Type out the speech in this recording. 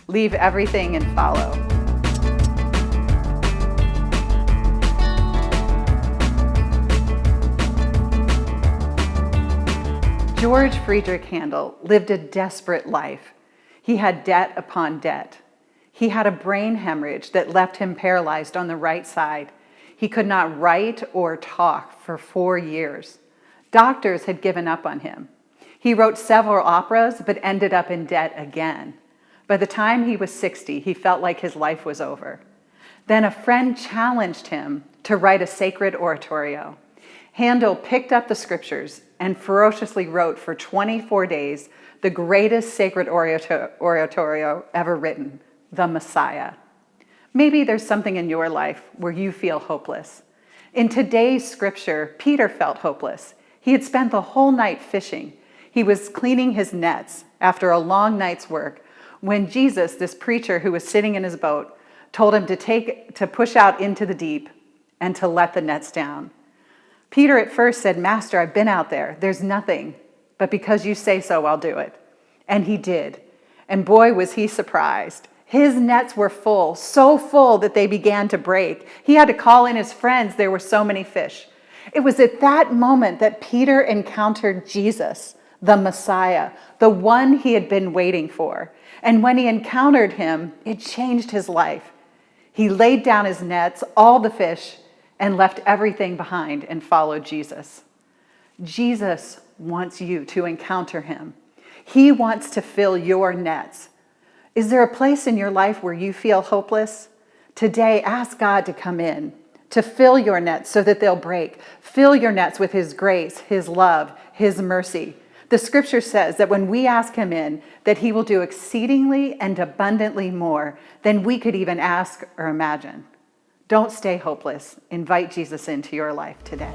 Leave everything and follow. George Friedrich Handel lived a desperate life. He had debt upon debt. He had a brain hemorrhage that left him paralyzed on the right side. He could not write or talk for 4 years. Doctors had given up on him. He wrote several operas, but ended up in debt again. By the time he was 60, he felt like his life was over. Then a friend challenged him to write a sacred oratorio. Handel picked up the scriptures and ferociously wrote for 24 days the greatest sacred oratorio ever written, the Messiah. Maybe there's something in your life where you feel hopeless. In today's scripture, Peter felt hopeless. He had spent the whole night fishing. He was cleaning his nets after a long night's work when Jesus, this preacher who was sitting in his boat, told him to push out into the deep and to let the nets down. Peter at first said, "Master, I've been out there. There's nothing, but because you say so, I'll do it." And he did. And boy, was he surprised. His nets were full, so full that they began to break. He had to call in his friends. There were so many fish. It was at that moment that Peter encountered Jesus, the Messiah, the one he had been waiting for. And when he encountered him, it changed his life. He laid down his nets, all the fish, and left everything behind and followed Jesus. Jesus wants you to encounter him. He wants to fill your nets. Is there a place in your life where you feel hopeless? Today, ask God to come in, to fill your nets so that they'll break. Fill your nets with his grace, his love, his mercy. The scripture says that when we ask him in, that he will do exceedingly and abundantly more than we could even ask or imagine. Don't stay hopeless. Invite Jesus into your life today.